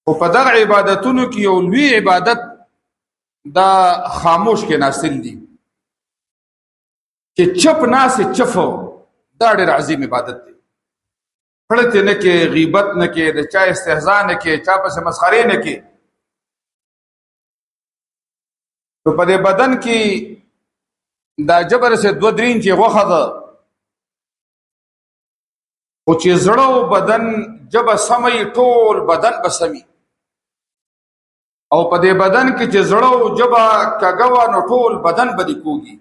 او په دغه عبادتونو کې یو لوی عبادت دا خاموش کې ناستل دي چې چپ ناس چفو دا ډېر عظیم عبادت دی. خړته نه کې غیبت نه کې د چا استهزاء نه کې چا په مسخره نه کې. په دې بدن کې دا جبر سے دو درین چې غوخه ده او چې زړه او بدن جب سمي ټول بدن بسمي او په دې بدن کې چې زړه او جبا کګوا نو ټول بدن بدی کوږي.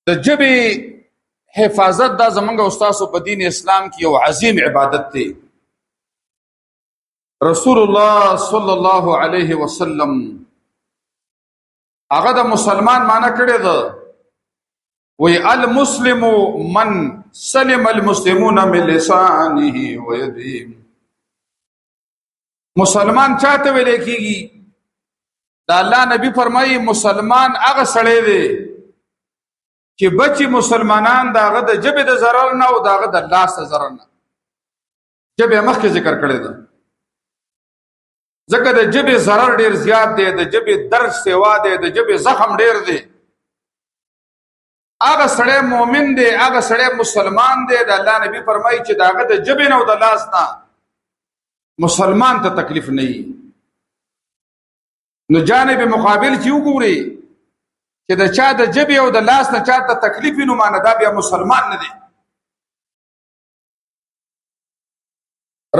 د جبې حفاظت دا زمونږ استاد په دین اسلام کې یو عظیم عبادت دی. رسول الله صلی الله علیه وسلم هغه د مسلمان معنی کړی ده وی المسلم من سلم المسلمون من لسانه ويده. مسلمان چاته ویل کیږي؟ دا الله نبی فرمایي مسلمان هغه سړی دی چې بچي مسلمانان داغه د جبه د zarar نه او داغه د لاس د zarar نه. جبه مخکې ذکر کړی ده ځکه د جبه zarar ډیر زیات دی، د جبه درد سیوا دی، د جبه زخم ډیر دی. هغه سړی مؤمن دی، هغه سړی مسلمان دی. د الله نبی فرمایي چې داغه د جبه نه او د لاس نه مسلمان ته تکلیف نه وي. نو جانب مقابل چې وګوري چې د چا د جبه او د لاس نه چا ته تکلیف نو معنی دا بیا مسلمان نه دی.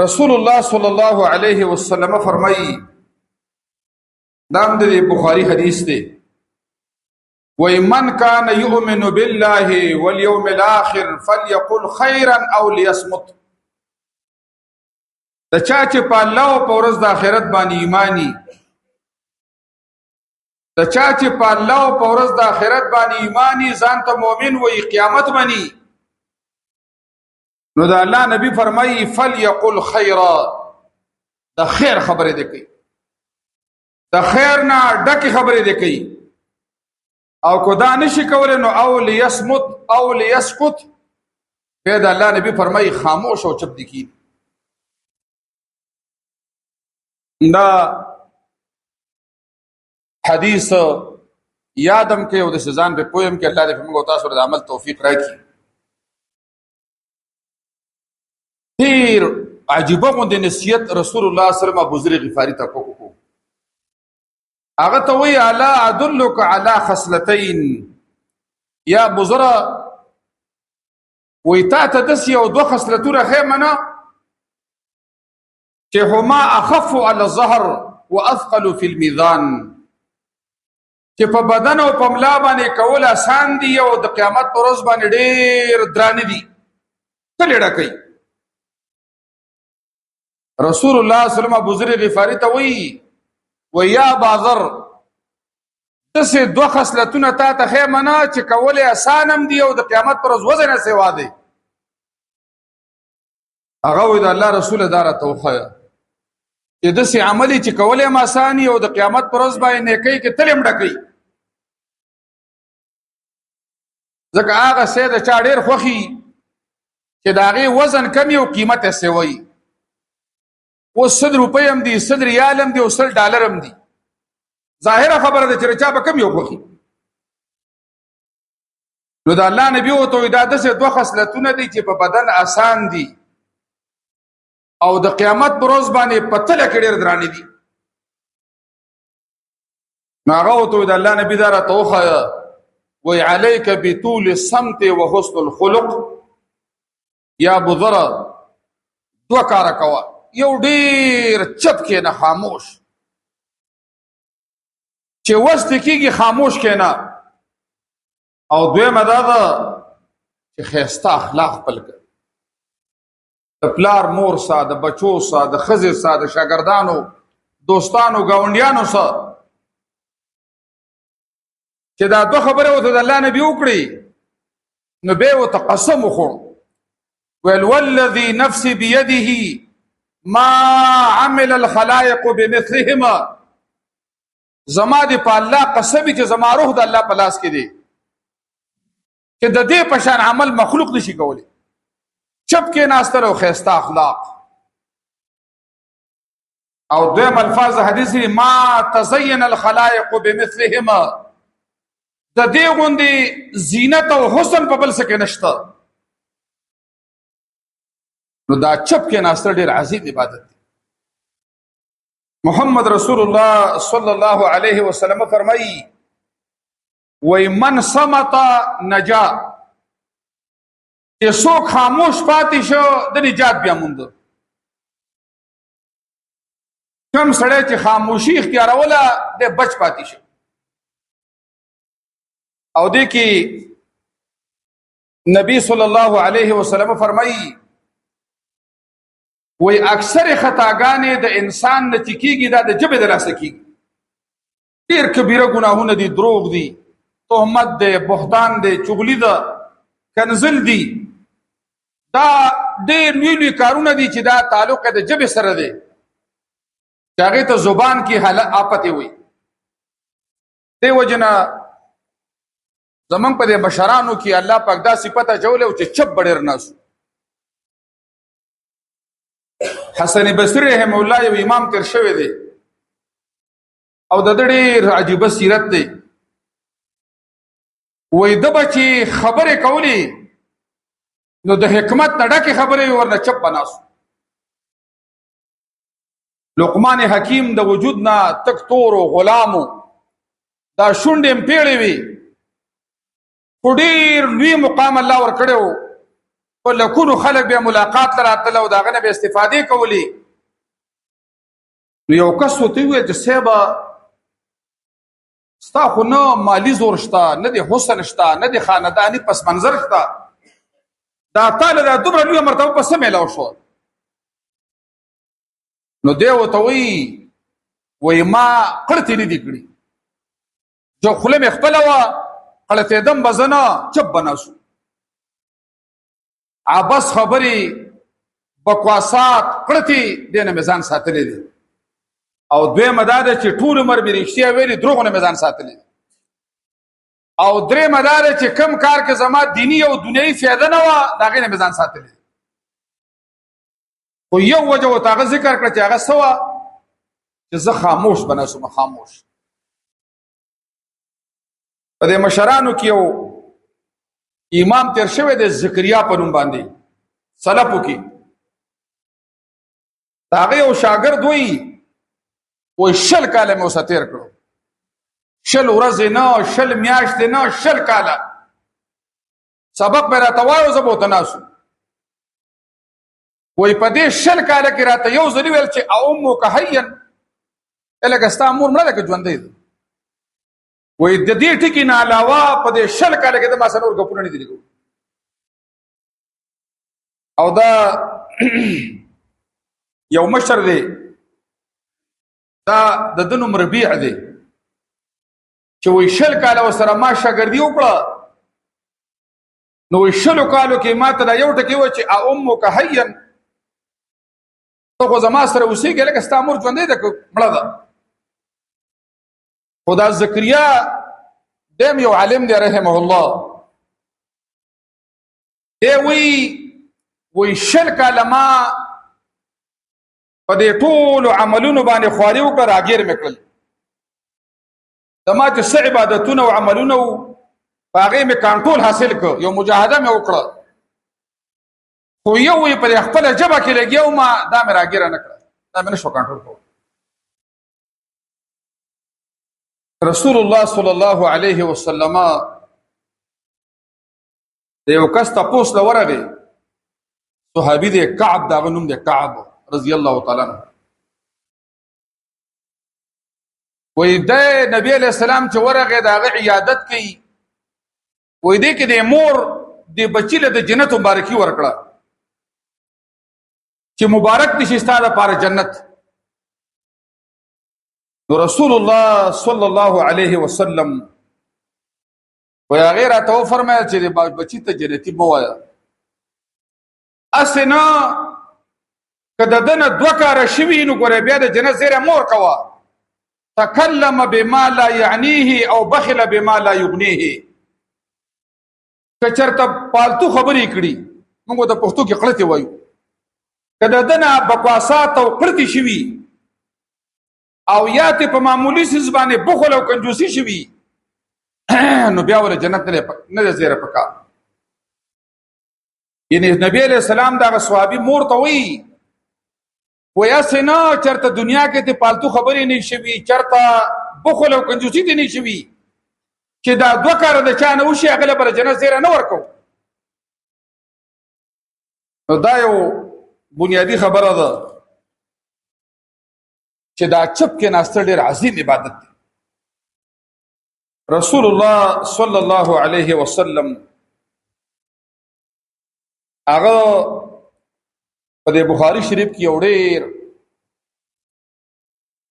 رسول الله صلی الله علیه وسلم فرمایي دام د بخاری حدیث دی وَمَنْ كَانَ يُؤْمِنُ بِاللَّهِ وَالْيَوْمِ الْآخِرِ فَلْيَقُلْ خَيْرًا أَوْ لِيَصْمُتْ. د چا چې په الله او په ورځ د آخرت باندې ایمانی، د چا چې په الله او په ورځ د آخرت باندې ایمانی ځان ته مؤمن وي قیامت باندې، نو د الله نبی فرمایي فَلْيَقُلْ خَيْرًا، د خیر خبره دې کوي، د خیر نه ډکه خبره دې کوي. او کو دا نشي کولای نو او لیسمت او لیسکت، په د الله نبی فرمایي خاموش او چپ دي کی. دا حدیث یادم کې او د سزان په پویم کې الله دې موږ تاسو ته عمل توفیق راکړي. ډیر عجیبه غوندې نصیحت رسول الله صلی الله علیه وسلم ابو ذر غفاری ته کوو. هغه ته وی الا ادلک علی خصلتین یا ابو ذر وی تا ته دس یو دو خصلتونه خیمنه چې هما اخف علی الظهر واثقل فی الميزان، چې په بدن او په ملا باندې کول آسان دي او د قیامت پر ورځ باندې ډېر درانه دي. کله ډکې رسول الله صلی الله علیه وسلم ابو ذر غفاری ته ویا ابا ذر تاسو دوه خصلتونه تا ته خیمنه چې کول آسانم دي او د قیامت پر ورځ وزن سیوا دي. هغه وی د الله رسول داره توخه چې د سي عملي چې کول یې آساني او د قیامت پر ورځ باندې نیکی کې تلم ډکې. ځکه هغه سید چا ډېر خوخي چې داغه وزن کم او قیمت یې سوي. او 100 روپۍ هم دي، 100 ریال هم دي او 100 ډالر هم دي. ظاهره خبره ده چې چا به کم یو خوخي. نو د الله نبی او ته دا د دوه خصلتونه دي چې په بدن آسان دي او د قیامت پر ورځ باندې پتل کې ډېر درانه دي. نو هغه ته د الله نبی داره توخه وی علیک بطول الصمت وحسن الخلق. یا ابو ذر دو کار کوا، یو ډیر چپ کې نه خاموش، چې وست کېږي خاموش کې نه، او دویمه دا ده چې ښایسته اخلاق خپل کړي، د پلار مور سره، د بچو سره، د ښځې سره، د شاګردانو دوستانو ګاونډیانو سره، چې دا دوه خبره ورته د الله نبی وکړي نو بیا ورته قسم وخوړ ویل والذي نفسي بيده ما عمل الخلائق بمثلهما. زما دی په الله قسم چې زما روح د الله په لاس کې دی چې د دې په شان عمل مخلوق نشي کولی. چپ کې ناستل او خیسته اخلاق. او دویم الفاظ حدیث دی ما تزین الخلائق بمثلهما، د دې غوندې زینت او حسن په بل څه کې نشته. نو دا چپ کې ناستل ډېر عظیم عبادت دی. محمد رسول الله صلی الله علیه وسلم فرمایي وای من صمت نجا، چې څوک خاموش پاتې شو د نجات بیا موند. کوم سړی چې خاموشي اختیاروله د بچ پاتې شو. او دې کې نبی صلی الله علیه وسلم فرمایي وای اکثر خطاګانې د انسان نه چې کېږي دا د ژبې د لاسه کېږي. ډېر کبیره ګناهونه دي، دروغ دي، تهمت دی، بهتان دی، چغلي ده، کنزل دي. دا ډېر لوی لوی کارونه دي چې دا تعلق د ژبې سره دی، چې هغې ته زبان کې آپتې وي. دې وجې نه زمونږ په دې مشرانو کې الله پاک دا صفت اچولی و چې چپ به ډېر ناست. حسن بصري رحمه الله یو امام تیر شوی دی او د ده ډېر عجیبه سیرت دی. وای ده به چې خبرې کولی نو د حکمت نه ډکې خبرې ورنه چپ به ناست. لقمان حکیم د وجود نه تک تور و غلامو، دا شونډې م پیړې وي، خو ډېر لوی مقام الله ورکړی و. په لکونو خلک بیا ملاقات ته راتله او د هغه نه بیا استفادې کولې. نو یو کس ورته وویل چې صاحبه ستا خو نه مالي زور شته، نه د حسن شته، نه د خانداني پس منظر شته، دا تا له دا دومره لویه مرتبه په څه میلاو شوه؟ نو دی ورته وایي ما قړتې نه دي کړي، جو خوله مې خپله وه، قړتېدم به زه نه، چپ به ناست. عبس خبرې، بکواسات، قړتې دې نه مې ځان ساتلی دی. او دویمه دا ده چې ټول عمر مې رښتیا ویلي، دروغو نه مې ځان ساتلی دی. او درېیمه دا ده چې کم کار کې زما دیني او دنیایي فایده نه وه، د هغې نه مې ځان ساتلی دی. خو یو وجه ورته هغه ذکر کړه چې هغه څه وه چې زه خاموش به ناست وم. خاموش. په دې مشرانو کې یو امام تیر شوی دی زکریا په نوم باندې، سلفو کې. د هغه یو شاګرد وایي 100 کاله مې ورسره تېر کړو، 100 ورځې نه، 100 میاشتې نه، 100 کاله. سبق به راته وایو، زه به ورته ناست وم. وایي په دې 100 کاله کې راته یو ځلي ویل چې اؤمک حیا، لکه ستا مور مړه ده که ژوندۍ ده. وایي د دې ټکي نه علاوه په دې 100 کاله کې د ما سره نور ګپونه نه دي لګولي. او دا یو مشر دی، دا د ده نوم ربیع دی، چې وایي 100 کاله ورسره ما شاګردي وکړه. نو وایي 100 کالو کې ما ته دا یو ټکي وویل چې اؤمک حیا، ته خو زما سره اوسېږې لکه ستا مور ژوندۍ ده که مړه ده. خو دا زکریا دیم یو عالم دی رحمه الله، دی وایي 100 کاله ما په دې ټولو عملونو باندې خواري وکړه، راګیر مې کړل. زما چې څه عبادتونه او عملونه وو په هغې مې کنټرول حاصل کړ، یو مجاهده مې وکړه. خو یو وایي په دې خپله ژبه کې لګیا ومه، دا مې راګیره نه کړه، دا مې نه شو کنټرول کولی. رسول الله صلی الله علیه وسلم د یو کس تپوس له ورغی، صحابي دی، کعب د هغه نوم دی، کعب رضی الله تعالی عنه. وایي دی نبی علیه السلام چې ورغی د هغه عیادت کوي، وایي دی کې د مور د بچي له د جنت مبارکي ورکړه چې مبارک دي شي ستا دپاره جنت. نو رسول الله صلی الله علیه وسلم وایي هغې راته وفرمیل چې د بچي ته جنتي مه وایه، هسې نه که د ده نه 2 کاره شوي نو ګوره بیا د جنت زیری مه ورکوه. تکلم بما لا یعنیه او بخل بما لا یغنیه. که چېرته پالتو خبرې کړي موږ د پښتو کې قړتې وایو کله دنه بکواسات او قړتې شوي او یا ته په معمولی سیس باندې بخل او کنجوسی شوي نو بیا ول جنت نه زیره پکا یعنی نبی علیہ السلام دا صحابي مور ته وی ویا سینا چرته دنیا کې ته پالتو خبرې نه شوي چرته بخل او کنجوسی دي نه شوي چې دا دوه کار د چا نه وشي هغه پر جنت زیره نه ورکو نو دا یو بنیادی خبره ده چې دا چپ کې ناستل ډېر عظیم عبادت دی رسول الله صلی الله علیه وسلم هغه په بخاری شریف کې اورېر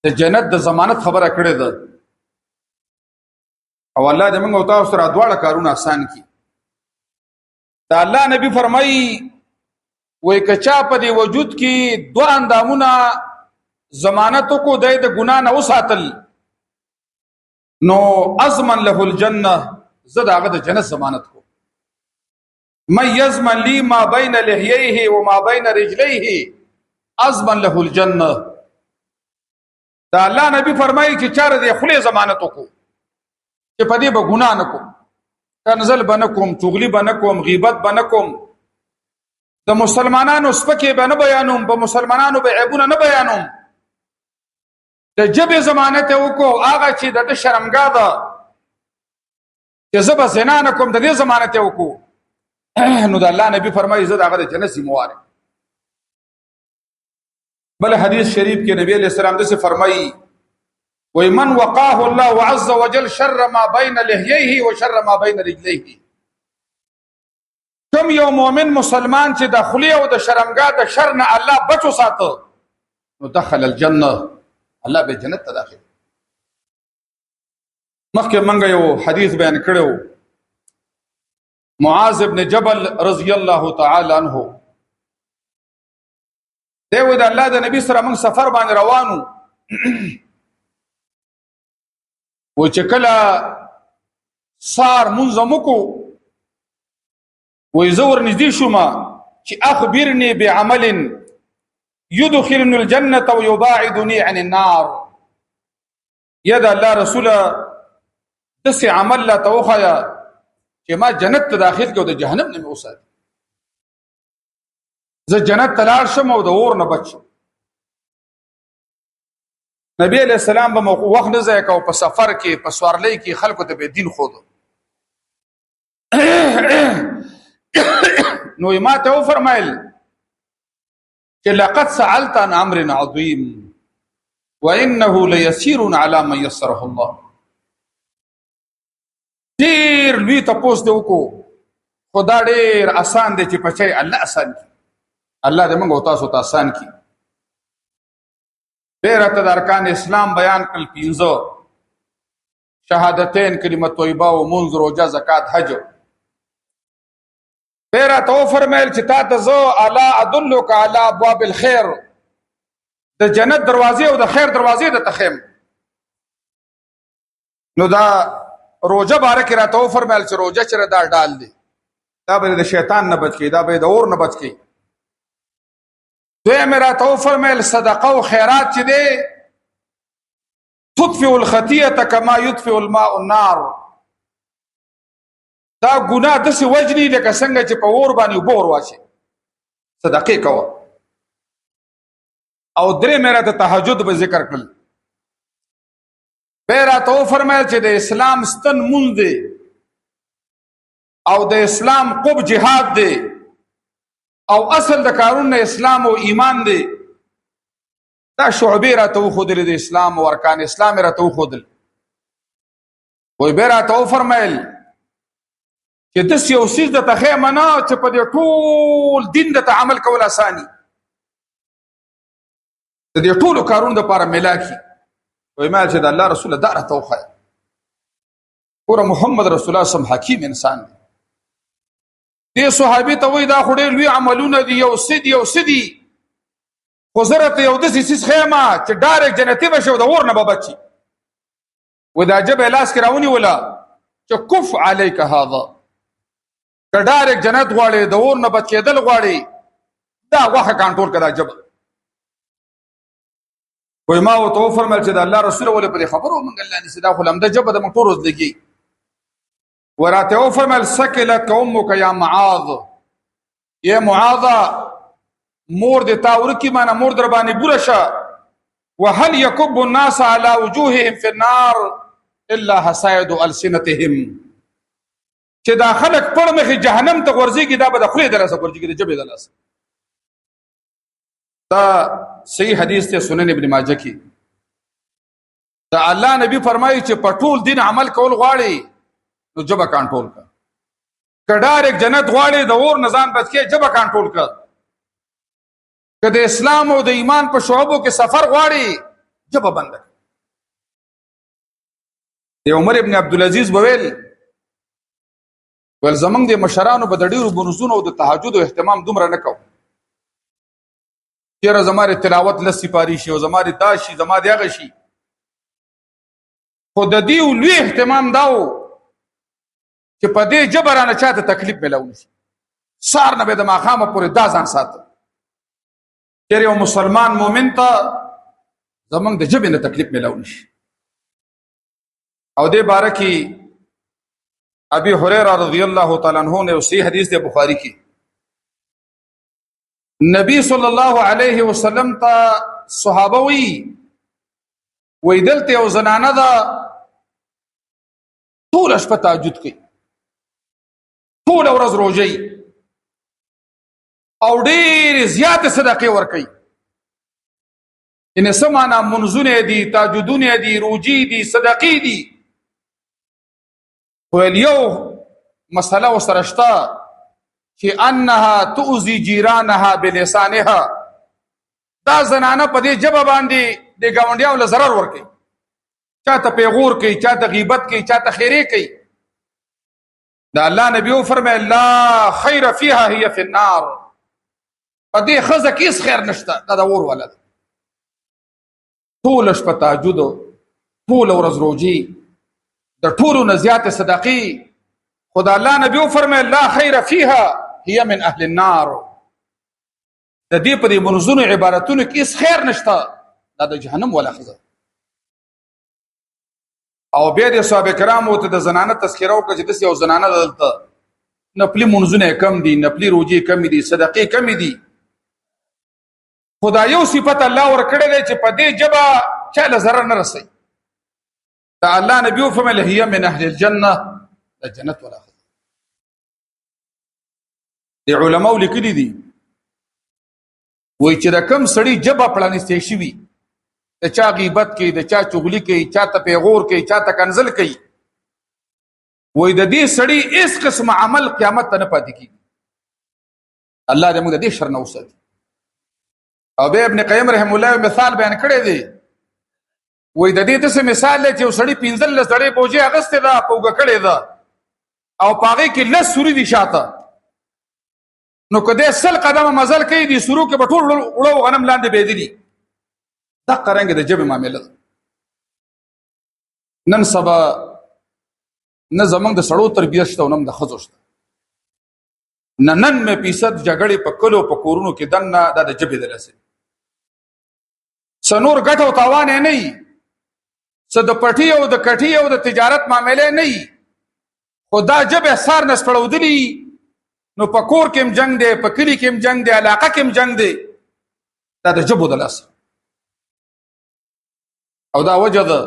د جنت د ضمانت خبره کړې ده او الله دې موږ او تاسو سره دواړه کارونه آسان کړي دا الله نبی فرمایي وای کچا په دې وجود کې دوه اندامونه ضمانت کو د ګنا نه وساتل نو ازمن له الجنه زد هغه د جنت ضمانت کو من يضمن لي ما بين لحييه وما بين رجليه ازمن له الجنه دا الله نبی فرمایي چې چار دې خله ضمانت کو چې په دې به ګنا نه کو کنزل بنکم چغلی بنکم غیبت بنکم د مسلمانانو سپکه به نه بیانوم په مسلمانانو به عیبونه نه بیانوم د جبه ضمانت وکړو هغه چې د شرمګا ده چې زب زنا نه کوم د دې ضمانت وکړو نو د الله نبی فرمایي زه دغه جنت سیموار بل حدیث شریف کې نبی علیہ السلام دغه فرمایي وای من وقاه الله عز وجل شر ما بين لحييه وشر ما بين رجليه کوم یو مؤمن مسلمان چې د خلی او د شرمګا د شر نه الله بچو ساتو نو دخل الجنه الله به جنت ته داخل مخکې منګه یو حدیث بیان کړو معاذ ابن جبل رضی الله تعالی عنہ دیو د الله د نبی سره موږ سفر باندې روانو و چې کله سار منځمو کو وې زور نږدې شوم چې اخبرني بعمل يدخلني الجنه ويباعدني عن النار يد الله رسول دس عمل لا توخیا چې ما جنت ته داخل کې او د جهنم نه اوسات زه جنت ته لاړ شم او د اور نه بچم نبی علیہ السلام به وخت نه ځای کو په سفر کې په سوارلۍ کې خلکو ته به دین خود نو ما ته فرمایل کہ لقد سألت عن امر عظیم وانه ليسير على من يسره الله ډیر لوی تاسو ته وکړو خدا ډیر آسان دی چې پچای الله آسان کی الله دې موږ تاسو ته آسان کی بیرته د ارکان اسلام بیان کړل پینځه شهادتین کلمه طیبه او منذ روزه زکات حج پیرا تو فرمایل چې تا ته زو الا ادلک علی ابواب الخير د جنت دروازې او د خیر دروازې د تخیم نو دا روزه بارک را تو فرمایل چې روزه چر دا ډال دی دا به د شیطان نه بچ کی دا به د اور نه بچ کی دوی میرا تو فرمایل صدقه او خیرات چې دی تطفئ الخطیئه کما یطفئ الماء النار دا ګناه د څه وجنی لکه څنګه چې په اور باندې وبور واچي صدقې کوه او درې مېره ته تهجد به ذکر کړل پیرا تو فرمایل چې د اسلام ستن مونږ دی او د اسلام قب جهاد دی او اصل د کارونه اسلام او ایمان دی دا شعبې را تو خودل د اسلام او ارکان اسلام را تو خودل وای بیره تو فرمایل چې د سیاسي د تخیمه نه چې په دې ټول دین د عمل کول اساني د دې ټول کارونو د لپاره ملاکی وای ما چې د الله رسول دا راته اور محمد رسول الله صم حکیم انسان دې صحابي ته وای دا خوري لوی عملونه دي یو سدي خزرت یو د سیس خیمه چې ډایرک جنتی بشو د اور نه بچي و دا جبه لاس کراونی ولا چې کف علیک هذا که ډایرک جنت غواړي، د اور نه بچ کېدل غواړي، دا غوښه کنټرول کړه جب. وای ما ورته وفرمایل چې د الله رسول ولې په دې خبرو مونږ الله نسی، دا خو لمده جبه د موږ ټول ورځ لګي. وراته وفرمایل سکلت امک یا معاذ، یا معاذ مور دې تا ورکی مانه مور در باندې ګوره شه. وهل يكب الناس على وجوههم في النار الا حصائد السنتهم، چې دا خلک پړ مخې جهنم ته ورځيږي، دا به د خولې دلاسه ورځيږي، د جبې دلاسه. دا صحیح حدیث ته سنن ابن ماجه کې دا الله نبی فرمایي چې په ټول دین عمل کول غواړي نو جبه کنټرول کړه. که ډایرک جنت غواړي، د اور نظام بچ کې جبه کنټرول کړه. که د اسلام او د ایمان په شعبو کې سفر غواړي جبه بند کړه. د عمر ابن عبدالعزیز بویل ول زمنګ د مشرانو په د ډیرو بنوزونو او د تهجد او اهتمام دومره نه کو، چیرې زماره تلاوت لسی پاری شي او زماره داشي زما دیغه شي. خو د دې لوی اهتمام داو چې په دې جبرانه چاته تکلیف ملول شي. سار نه به د ماخامه پورې دا ځان ساتل، چیرې یو مسلمان مؤمن ته زمنګ د جبې نه تکلیف ملول شي. او دې باره کې ابي هريره رضی الله تعالی عنہ نے صحیح حدیث د بخاری کې نبی صلی الله علیه وسلم ته صحابه وی دلته یو زنانه ده ټول شپه تهجد کوي، ټول ورځ روزي او ډېر زیات صدقې ورکوي. ان سمانا منځونه دي، تهجدونه دي، روزي دي، صدقې دي. خو یو مسله ورسره شته چې انها تؤذي جيرانها بلسانها، دا زنانه په دې جبه باندې د گاونډیانو له ضرر ورکوي، چاته پیغور کوي، چاته غیبت کوي، چاته خیره کوي. دا الله نبی فرمایي لا خیر فيها هي في النار، په دې خزه کې هیڅ خیر نشته، دا د اور والا ده. ټول شپه تهجد، ټول ورځ روزي، د ټولو نه زیات صدقې. خدا الله نبی فرمایي لا خیر فيها هي من اهل النار، د دې په دې منځونو عبارتونو کې هیڅ خیر نشته، دا د جهنم ولا خزه. او بیا د صحابه کرامو ته د زنانه تذکره وکړه چې داسې یو زنانه دلته نفلي منځونه کم دي، نفلي روزي کم دي، صدقې کم دي. خدا یو صفت الله ورکړی دی چې په دې جبه چاله ضرر نه رسي. دا الله نبی فرمایي هي من اهل الجنه، د جنت ولا خزه. د علماء لیکلي دي وای چې د کم سړی جبه پړانستې شي، د چا غیبت کوي، د چا چغلی کوي، چاته پیغور کوي، چاته کنزل کوي، وای د دې سړی اس قسم عمل قیامت ته نه پاتې کیږي. الله دې موږ د دې شر نه وساتي. او به ابن قیم رحم الله مثال بیان کړی دی، وای د دې څه مثال دی چې یو سړی 15 سړی بوجي اغسته ده، پوګه کړی ده او پاغه کې لس سوري دي شاته، نو کده سل قدمه مزل کوي دي سورو کې بټول وړو غنم لاندې بيدلی. دا قرانګه د جبه معاملې نن سبا نه زمنګ د سړو تربیت شته، نن د خزو شته. نن مې پیسد جګړې په کلو په کورونو کې دنه د جبه دلسه سنور ګټ او تاوان نه ای، څه د پټي او د کټي او د تجارت معاملې نه ای. خدا جبه سار نس پړودلی، نو په کور کې جنگ دی، په کلی کې جنگ دی، علاقه کې جنگ دی، دا د جبو دلسه. او دا وجه ده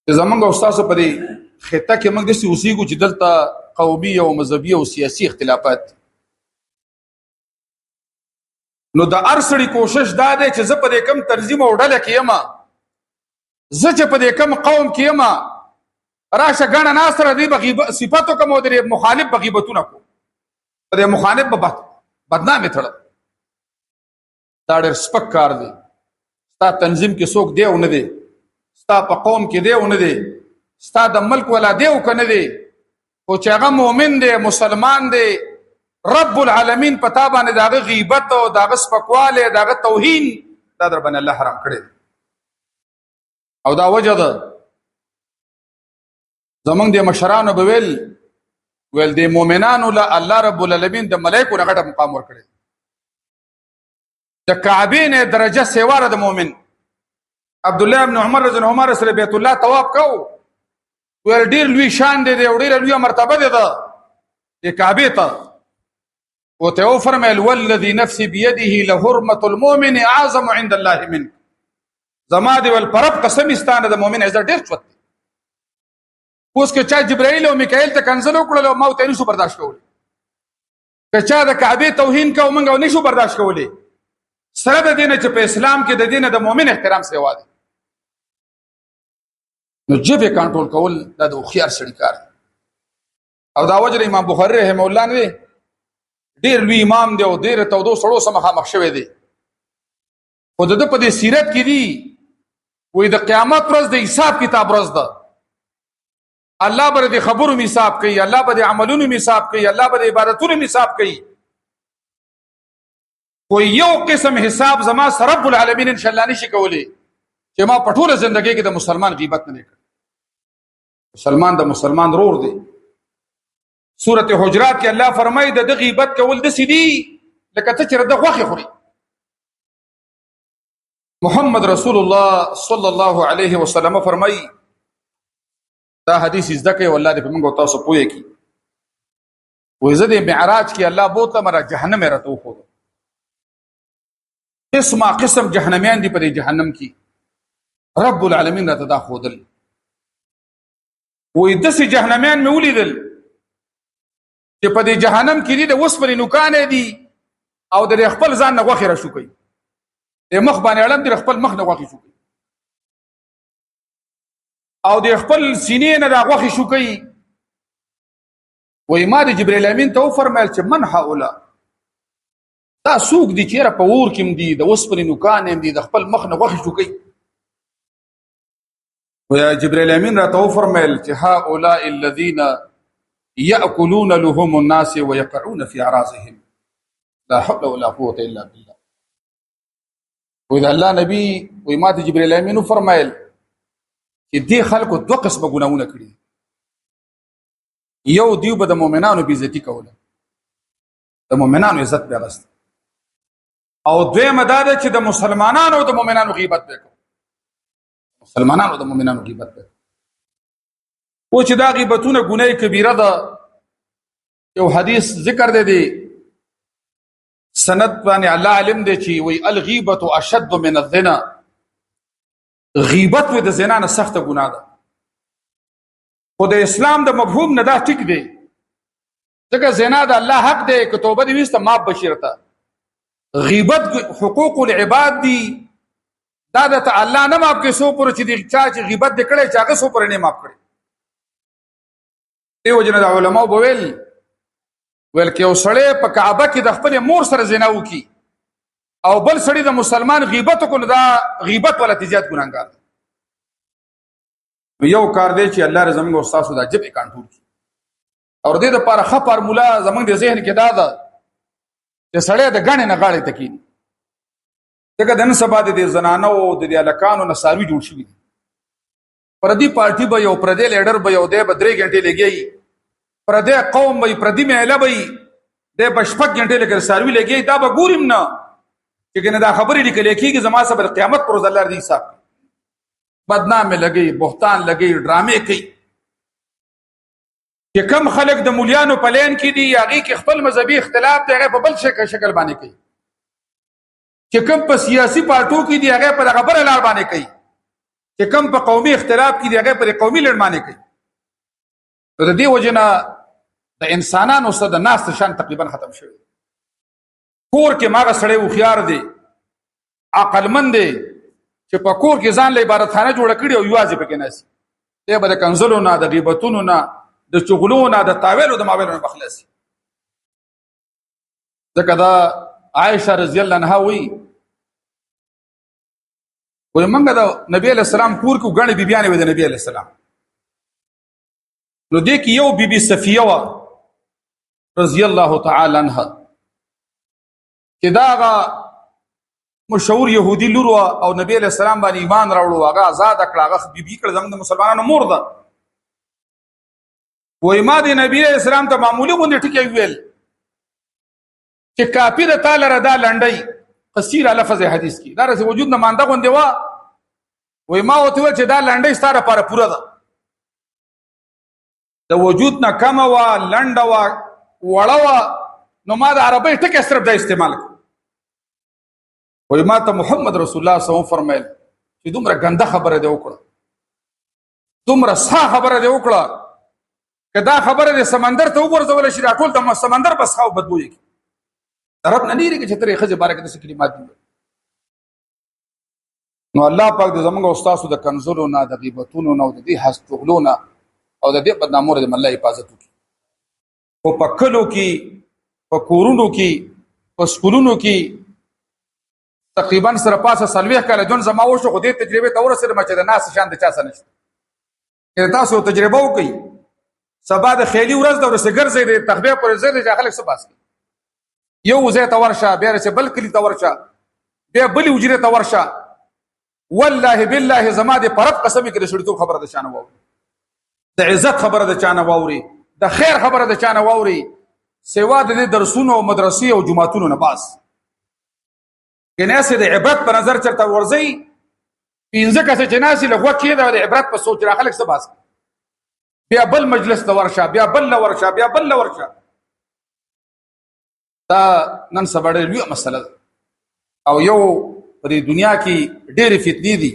چې زمونږ استاد په دې خطه کې موږ داسې اوسېږو چې دلته قومي او مذهبي او سیاسي اختلافات، نو د ارسړي کوشش دا دی چې زه په دې کم تنظیم او ډله کې یم، زه چې په دې کم قوم کې یم، راشه ګڼه ناس سره دې بغیبت صفاتو کوم او دې مخالف بغیبتونه کو، په دې مخالف به بدنامي تړه. دا ډېر سپک کار دی. ستا تنظیم کې څوک دی او نه دی، ستا په قوم کې دی او نه دی، ستا د ملک ولا دی او که نه دی، خو چې هغه مؤمن دی، مسلمان دی، رب العالمین په تا باندې د هغه غیبت او د هغه سپکوالی، د هغه توهین، دا در باندې الله حرام کړی. او دا وجه ده زمونږ د مشرانو به ویل ول د مؤمنانو له الله رب العالمین د ملائکو نه غټه مقام ورکړي د کعبه نه درجه سیواره د مؤمن عبد الله ابن عمر رضی الله عنه سره بیت الله طواف کو ول ډیر لوی شان دی ډیر لوی مرتبه ده د کعبه ته او ته فرمایل والذي نفسي بيده لحرمه المؤمن اعظم عند الله منك زما دی ول پرب قسم استانه د مؤمن عزت ډیر چوت اوس که چا جبرائیل او میکائیل ته کنزل وکړل او موت یې نشو برداشت کولی که چا د کعبه توهین کو منګو نشو برداشت کولی سره د دینه چې په اسلام کې د دینه د مؤمن احترام سیوا دی نو جبه کنټرول کول د خوخيار سړي کار او دا وجه امام بخاری رحم الله نه ډیر لوی امام دی او ډیر تودو سړو سم مخ شوی دی خو د په دې سیرت کې دی وې د قیامت ورځ د حساب کتاب ورځ ده الله بر دې خبرو حساب کوي الله بر دې عملونو حساب کوي الله بر دې عبادتونو حساب کوي کوئی یو قسم حساب زما رب العالمین ان شاء الله نشي کولی چې ما په ټوله ژوندۍ کې د مسلمان غیبت نه کړ مسلمان د مسلمان رور دی سورته حجرات کې الله فرمایي د غیبت کول د سیدی لکه ته چې د غوخه خوري محمد رسول الله صلی الله علیه وسلم فرمایي دا حدیث زده کوي والله دې په موږ تاسو پوهه کی وې زه د معراج کې الله بوته مرا جهنم راته خو قسم جهنميان دي په جهنم کې رب العالمین راته دا خودل وې دسه جهنميان مې ولیدل چې په دې جهنم کې دي د وسپري نوکانې دي او د خپل ځان نه غوخه را شو کوي د مخ باندې علم د خپل مخ نه غوخه شو کوي او د خپل سینې نه د غوخه شو کوي وې ما د جبرئیل امین ته فرمایل چې من هؤلاء دا سوق دي چې را په ور کې دي د وسپري نوکانې دي د خپل مخ نه غوخه شو کوي ويا جبرئیل امین را ته فرمایل چې هؤلاء الذين يأكلون لحوم الناس ويقعون في اعراضهم لا حول ولا قوه الا بالله واذا الله نبی وې ما ته جبرئیل امین فرمایل چې دې خلکو دوه قسمه ګناونه کړی یو دیو به د مؤمنانو بي عزتي کوله د مؤمنانو عزت به غست او دویمه دا ده چې د مسلمانانو او د مؤمنانو غیبت وکړي مسلمانانو د مؤمنانو غیبت وکړي او چې دا غیبتونه ګناه کبیره ده یو حدیث ذکر دی سند باندې الله علم دی چې وی الغیبه اشد من الزنا غیبت و د زنا نه سخت ګناه ده خو د اسلام د مفهوم نه دا ټیک دی ځکه زنا د الله حق دی که توبه دی وسته ما بشیرته غیبت حقوق العباد دی دا د الله نه ماپ کې سو پر چې دی چې غیبت دکړي چې هغه سو پر نه ماپ کړي دیو جن د علماء بویل کې وسړی په کعبه کې د خپل مور سره زنا وکي او بل سړی د مسلمان غیبت کو نه دا غیبت ولا تجارت ګناګار یو کار دی چې الله رضا موږ استاد د جبه کنټرول کی اور دې د لپاره خ فارمولا زمنګ د ذهن کې دا ده چې سړی د غاڼې نه غاړې تکین دغه دن سبا د زنانو او د الکانو نه ساروي جوړ شي پردي پارټي به یو پردي لیډر به یو دی به 3 غنټې لګي پردي قوم به پردي مهله به د بشپک غنټې لګي ساروي لګي دا به ګورم نه چې کنه دا خبرې لیکل کېږي زما صبر قیامت پر ورځ الله دې حساب بدنامه لګي بهتان لګي ډرامې کوي چې کم خلک د مولیانو پلان کې دي هغه کې خپل مذهبي اختلاف دی هغه په بل شکل باندې کوي چې کم په سیاسي پارټو کې دي هغه په خبره لار باندې کوي چې کم په قومي اختلاف کې دي هغه پر قومي لړ باندې کوي نو د دې وجنه د انسانانو سره د ناس شان تقریبا ختم شوی کور کې ماغه سړی و خيار دی عقل مند دی چې په کور کې ځان له عبادتخانه جوړ کړي او یوازې پکې ناسي ته به د کنزلو نه د غیبتونو نه د چغلو نه د تاویلو د ماویلو نه بخلاسي ځکه دا عائشه رضی الله عنها وی منګه د نبی علیہ السلام کور کې غړي بیبيانې وې د نبی علیہ السلام نو دې کې یو بیبي صفیه وا رضی الله تعالی عنها چې داغه مشهور يهودي لور او نبی علیہ السلام باندې ایمان راوړو هغه آزاد کړه هغه بیبي کړه زموږ د مسلمانانو مور ده وای ما د نبی اسلام ته معمولی غونډه ټکی ویل چې کافی د تعالی ردا لنډي قصير لفظ حدیث کی دا رسې وجود نه مانده غونډه وا وای ما وته چې دا لنډي ستاره لپاره پوره ده د وجود نه کم وا لنډه وا وړه وا نو ما د عربی ټکی صرف دا استعمال وای ما ته محمد رسول الله صلی الله علیه وسلم فرمایل چې دومره ګنده خبره دی وکړه دومره سخت خبره دی وکړه کدا خبره د سمندر ته وګرځول شي راټول د سمندر بس خاو بدبوي کی رب نه لري چې ترې خځه بارکه د کلمات دي نو الله پاک د زمونږ استادو د کنزلو نه د غیبتونو نه او د دې حسدولو نه او د دې بدنامو د الله حفاظت وکړي او په کلو کې په کورونو کې په سکولونو کې تقریبا سره پاسه سلويخ کاله جون زما وشو خو دې تجربه تور سره مچ د ناس شان د چا سره نشته که تاسو تجربه وکړئ سبا د خېلی ورځ د ورسګر زې د تخبیه پر زې د خلک څه باسي یو زې ته ورشه بیا چې بل کلی ته ورشه بیا بل وجره ته ورشه والله بالله زما د پرب قسم کې رسېدو خبره د شان وو د عزت خبره د چانه ووري د خیر خبره د چانه ووري سوا د درسونو او مدرسې او جمعتونو نه باس کناسه د عبرت په نظر چرته ورځي پینځه کسه چې ناسي لغوه کې د عبرت په سوچ را خلک څه باس بیا بل مجلس ته ورشه بیا بل ورشه بیا بل ورشه دا نن سبا ډېر لوی مسله او یو په دنیا کې ډېر فتنې دي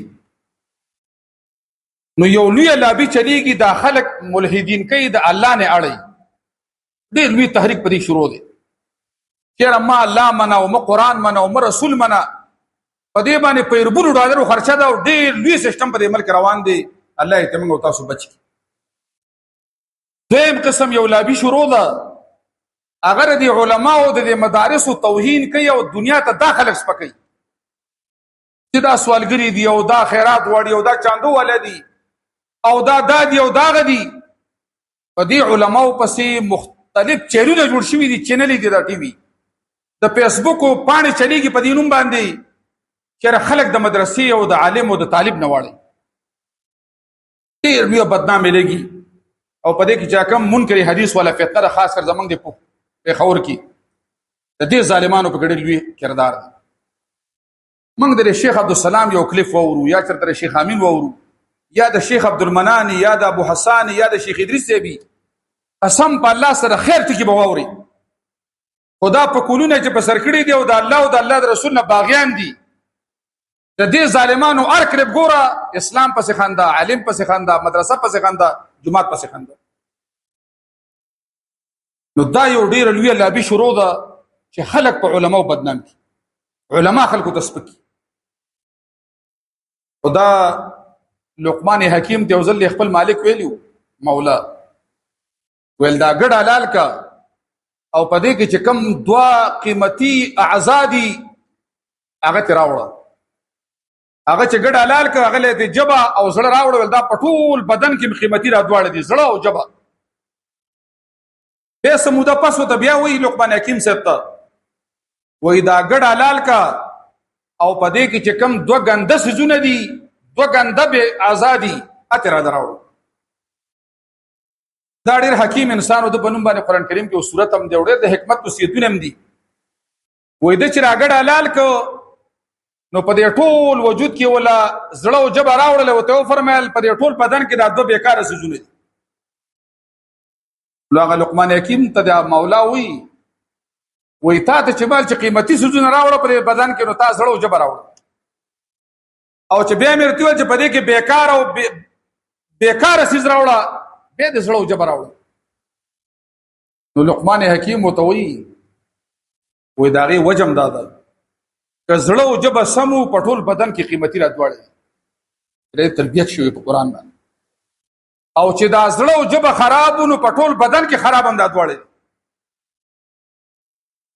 نو یو لوی لابي چلیږي د خلک ملحدین کوي د الله نه اړي ډېر لوی تحریک پرې شروع دي چیرې ما الله منا او ما قران منا او ما رسول منا په دې باندې پیربونو ډالرو خرچه دا ډېر لوی سیستم په عمل روان دي الله یې تمنګ او تاسو بچي دیم قسم یو لابي شروع ده اگر دی علماء او د مدارس او توهین کوي او دنیا ته داخله سپکای چې دا سوالګری دی او دا خیرات وړي او دا چاندو ولدي او دا دادی او دا غدي په دې علماء پسې مختلف چینلونه جوړ شوي دي چینلې دي د ټي وي د فیسبوک او پاڼې چلیږي په دینوم باندې چې خلک د مدرسې او د عالم او د طالب نه واړي ډېر لوی بدنامي لګي او په دې کې چې کوم منکر حدیث ولا فتنه خاص کر زمنګ دی په خور کې د دې ظالمانو په ګډه لوی کردار دی موږ د شیخ عبدالسلام یو کلیف وورو یا چرته شیخ امین وورو یا د شیخ عبدالمنان یا د ابو حسان یا د شیخ ادریس دی قسم په الله سره خیر ته کې بووري خدا په کولونه چې په سر کړی دی او د الله او د الله رسول نه باغیان دي د دې ظالمانو ارکرب ګوره اسلام پسې خندا عالم پسې خندا مدرسه پسې خندا جماعت پسې خندا نو دا یو ډیر لوی لابي شروع ده چې خلک په علماو بدنام کی علما خلکو تسپکی خدا لقمان حکیم ته وزل خپل مالک ویلو مولا ول دا ګډ حلال کا او پدې کې چې کم دوا قیمتي اعزادي هغه تراوړه هغه چې ګډ حلال کا هغه له جبا او زړه راوړل دا پټول بدن کې قیمتي را دواړه دي زړه او جبا به سموده پس وته بیا وی لقمان حکیم سپتا وای دا ګډ حلال کا او پدې کې چې کم دو غنده سيزونه دي دو غنده به ازادي اتره دراو دا ډېر حکیم انسان او د بنوم باندې قران کریم کې او سورته هم دی وړه د حکمت توصیتونه هم دي وای د چې راګډ حلال کو نو په دې ټول وجود کې ولا زړه او جبر راوړل او ته فرمایل په دې ټول بدن کې دا دو بیکاره سيزونه دي لوغه لقمان حکیم ته د مولا وی تا ته چې بل چې قیمتي سيزونه راوړل په بدن کې نو تا زړه او جبر راوړل او چې بیا مرتیو چې په دې کې بیکار او بیکاره سيز راوړل به د زړه او جبر راوړل نو لقمان حکیم وتوي وې داغه وجم دادا که زړه او جبر سمو پټول بدن کې قیمتي را دواړي دې تربيت شوی په قران باندې او چې دا زړه او جبر خرابونو پټول بدن کې خراب هم دا دواړي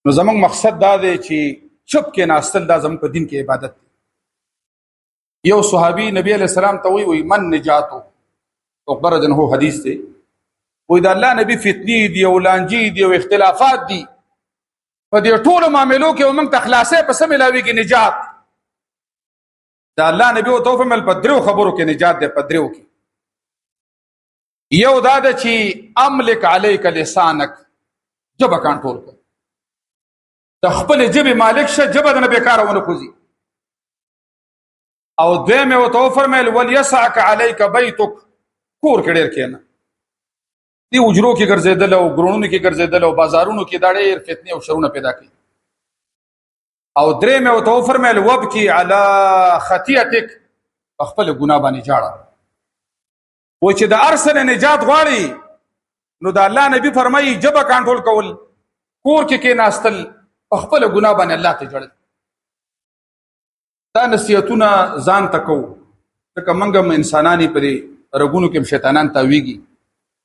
نو زمونږ مقصد دا دی چې چپ کې ناستل دا زموږ په دین کې عبادت دی یو صحابي نبی علیہ السلام ته وی من نجاتو اخبر جنه حدیث دی وی دا الله نبی فتنی دی او لانجی دی او اختلافات دی په دې ټول معاملو کې ومن تخلاصې په سم ملاوي کې نجات دا الله نبی او توفه مل پدریو خبرو کې نجات دی پدریو کې یو دا ده چې املک علیک لسانک، جبه کنټرول کړه، د خپل جبه مالک شه، جبه د نه بیکاره ونه کوزي. او دویم یې ورته وفرمیل ولیسعک علیک بیتک، کور کې ډېر کښېنه. دی اجرو کې ګرځېدل او ګرونو کې ګرځېدل او بازارونو کې دا ډېر فتنې او شرونه پیدا کوي. او دریم یې ورته وفرمیل وبکي علی خطیئتک، په خپل ګناه باندې جاړه. و چې د هر څه نه نجات غواړي نو د الله نبی فرمایي جبه کنټرول کول، کور کې کېناستل، په خپل ګناه باندې الله ته جړل. دا نصیحتونه ځان ته کوو، ځکه موږ هم انسانان یې، په دې رګونو کې هم شیطانان تاویږي.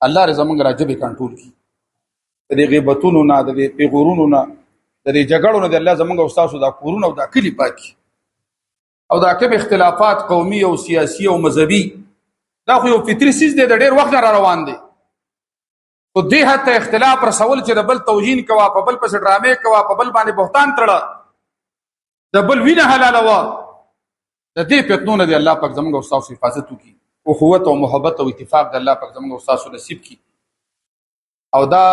الله رضا موږ را جبې کنټرول کړي، د دې غیبتونو نه، د دې پیغورونو نه، د دې جګړو نه د الله زموږ او ستاسو دا کورونه او دا کلي پاک کړي. او دا کوم اختلافات قومي او سیاسي او مذهبي دا خو یو فطري څیز دی، د ډېر وخت نه را روان دی. خو دې حد ته اختلاف رسول چې د بل توهین کوه، په بل پسې ډرامې کوه، په بل باندې بهتان تړه، د بل وینه حلالوه، د دې فتنو نه دی الله پاک زموږ او ستاسو حفاظت وکړي. اخوت او محبت او اتفاق د الله پاک زموږ او ستاسو نصیب کړي. او دا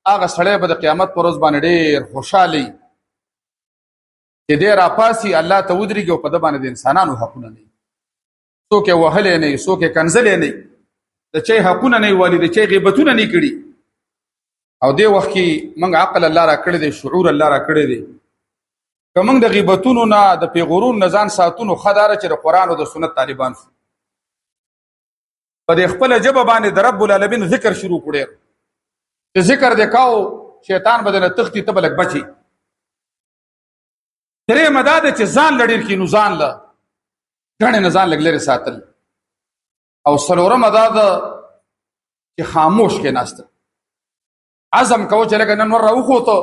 هغه سړی به د قیامت پر ورځ باندې ډېر خوشحالي چې دی راپاسي، الله ته ودرېږي او په ده باندې د انسانانو حقونه نه وي، څوک یې وهلی نه وي، څوک یې کنځلی نه وي، د چا حقونه نه وي والي، د چا غیبتونه نه کړي. او دې وخت کې موږ عقل الله را کړی دی، شعور الله را کړی دی. که موږ د غیبتونو نه، د پیغورونو نه ځان ساتو، نو ښه داره چې د قرآن او د سنت طالبان شو. په دې خپله ژبه باندې د رب العالمین ذکر شروع کړی، چې ذکر دې کاو شیطان به درنه تښتي، ته به لږ بچي. درېیمه دا ده چې ځان له ډېر کښېنو، ځان له ګڼې نه ځان لږ لرې ساتل. او څلورمه دا ده چې خاموش کېناستل، عزم کوو چې لکه نن ور راوخوته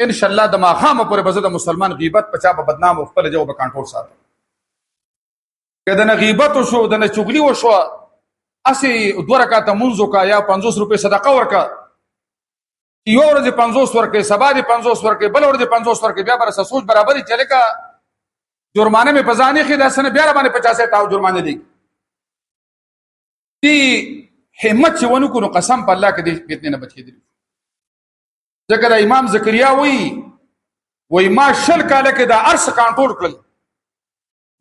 انشاءالله د ماښامه پورې به زه د مسلمان غیبت په چا به بدنام او خپله ژبه به کنټرول ساتم. که د نه غیبت وشو، د نه چغلي وشوه، هسې 2 رکعته مونځ وکړه یا 50 روپۍ صدقه ورکړه، یو ورځ 50 ورکړې، سبا دې 50 ورکړې، بل ورځ 50 ورکړې، بیا به رسه سوچ برابرې چې لکه جرمانه مې په ځان ایښې ده، څه نه بیا راباندې 50 تاو جرمانه دی. دې همت چې ونه کړو، قسم په الله کې دې فتنې نه بچ کېدلي. ځکه د امام زکریا وایي ما 20 کاله کې دا هر څه کنټرول کړل،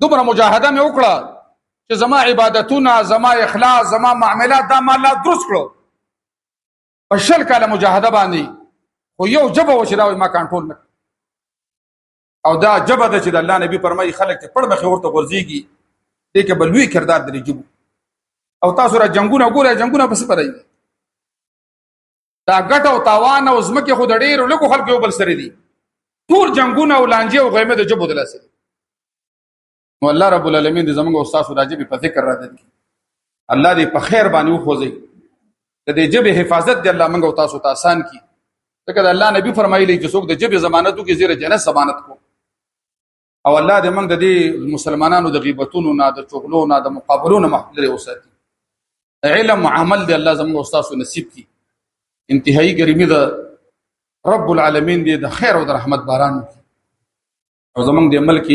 دومره مجاهده مې وکړه چې زما عبادتونه، زما اخلاص، زما معاملات دا ما الله درست کړو په 20 کاله مجاهده باندې. خو یو ژبه وه چې دا ما کنټرول نه کړ. او دا ژبه ده چې د الله نبي فرمایي خلک چې پړ مخې ورته غورځېږي، دې کې به لوی کردار د دې ژبو. او تاسو را جنګونه ګورئ، جنګونه پسې پرئ، دا ګټه او تاوان او ځمکې خو د ډېرو لږو خلکو یو بل سره دي، ټول جنګونه او لانجې او غیمې د ژبو د لاسه دي. نو الله رب العالمین دې زموږ او ستاسو دا ژبې په ذکر راځي، الله دې په خیر باندې وخوځي، د دې ژبې حفاظت دې الله موږ او تاسو ته آسان کړي. ځکه د الله نبي فرمایلی چې څوک د ژبې ضمانت وکړي زیره جنت ضمانت کو. او الله دې موږ د دې مسلمانانو د غیبتونو نه، د چغلو نه، د مقابلو نه لرې وساتي. علم عمل دې الله زموږ او ستاسو نصیب کړي. انتهایی ګرمي د رب العالمین دې د خیر او د رحمت باران وکړي. او زموږ د ملک